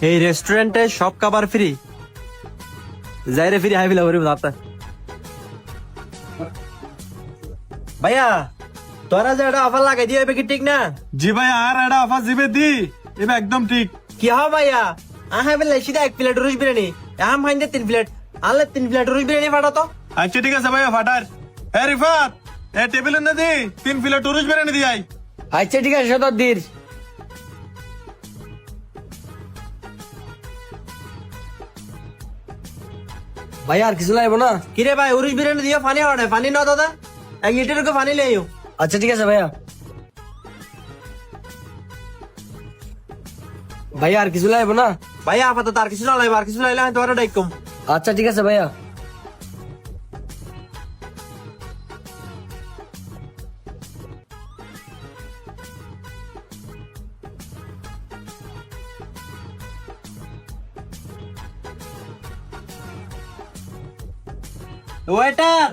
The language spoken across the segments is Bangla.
এই রেস্টুরেন্টে সব খাবার ফ্রি। যাইরে ফ্রি হাই ফিলা বলতে ভাইয়া তোরা যে একটা অফার লাগাই দিয়ে কি ঠিক না? জি ভাই আর একটা অফার জিবে দি এবার একদম ঠিক। কি হও ভাইয়া আহা বলে সিধা 1 প্লেট রুশ বিরিয়ানি আম হাইন্দে 3 প্লেট আনলে 3 প্লেট রুশ বিরিয়ানি ফাটা তো। আচ্ছা ঠিক আছে ভাইয়া ফাটার। এ রিফাত এ টেবিল না দি 3 plate tourist biryani the I. আচ্ছা ঠিক আছে সদর দির। ভাই আর কিছু লাগবে না? কিরে ভাই উরুশ বিরিয়ানি দিও পানি হড়ে পানি না দাদা 1 লিটার করে পানি লইও। আচ্ছা ঠিক আছে ভাইয়া। ভাইয়া আর কিছু লাগবে না? ভাইয়া আপাতত আর কিছু না লাগবে, আর কিছু লাইলে আমি তোমার ডাইকম। আচ্ছা ঠিক আছে ভাইয়া। ওয়েটার।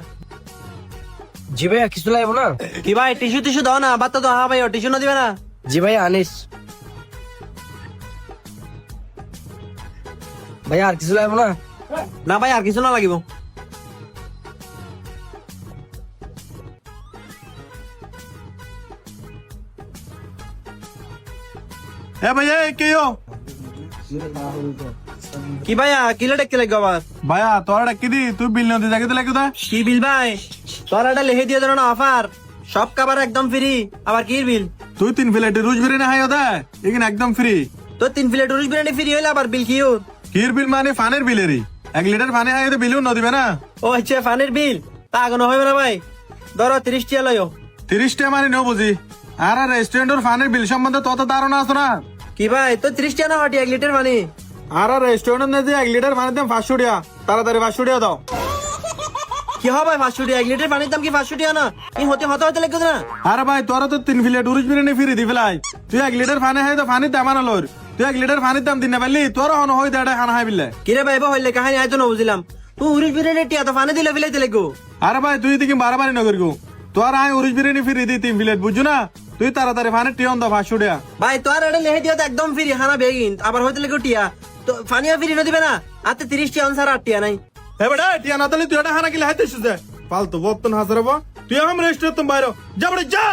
জি ভাইয়া কিছু লাগবে না? কি ভাই টিস্যু টিস্যু দাও না, বাতা দাও। হ্যাঁ ভাইয়া টিস্যু না দিবে না? জি ভাইয়া আনিস। ভাইয়া আর কিছু লাগবে না? না ভাই আর কিছু না লাগিব। এ ভাইয়া কেও কি ভাইয়া কিলো ডেকে লাগবে আবার? ভাইয়া তোরা ডাকি দি তুই বিল নদী জায়গাতে লাগি দা। কি বিল ভাই? তোর একটা লিখে দিয়ে দেন না অফার, সব খাবার একদম ফ্রি। আবার কি বিল? তুই 3 প্লেট রুজ বিরিয়ানি হাই ওদা এখানে একদম ফ্রি। তো 3 প্লেট রুশ বিরিয়ানি ফ্রি হইলে আবার বিল কিও? কির বিল মানে ফানের বিলেরই 1 লিটার পানি হাই বিলও ন দিবে না। ও আচ্ছা ফানের বিল তা আগুন হবে না ভাই। ধরো 30 টিয়া লইও। 30 টা মানে নেও বুঝি। আর রেস্টুরেন্টের ফানের বিল সম্বন্ধে তত ধারণা আছে না? কি ভাই তো 30 টিয়া না হটি 1 লিটার পানি? আর রেস্টুরেন্ট না যে 1 লিটার পানির দাম 500 টাকা, তাড়াতাড়ি 500 টাকা দাও। কি হবে 500 টিয়া? 1 লিটার পানির দাম কি 500 টিয়া না? এই হতে হতে লাগবে না? আরে ভাই তোরা তো 3 প্লেট রুজ বিরিয়ানি ফ্রি দি ফেলাই। তুই 1 লিটার পানি হাই তো পানির দাম আনা লর। তুই 1 লিটার পানির দাম দিন না পারলি তোরা হন হই দেড়া খানা হাই বিলে। কিরে ভাই হইলে কাহিনী আইতো না বুঝলাম। তুই উরুশ বিরিয়ানি টিয়া তো পানি দিলে ফেলাইতে লাগবো। আরে ভাই তুই দিকে বারবারই নগর গো। তোর I Ruj biryani free the 3 plate বুঝছো না? তুই তাড়াতাড়ি পানির টিয়ন দাও 500 টাকা। ভাই তোর এটা লেহে দিও তো একদম ফ্রি হানা বেগিন আবার হইতে লাগো টিয়া তো পানিও ফ্রি না দিবে না? আতে 30 টিয়া আনসার 8 টিয়া নাই। হে বেটা টিয়া না তাহলে তুই এটা হানা কিলে হাইতে শুছে ফালতু বক্তন হাজারবা। তুই আম রেস্টুরেন্ট তুম বাইরে যা বড় যা।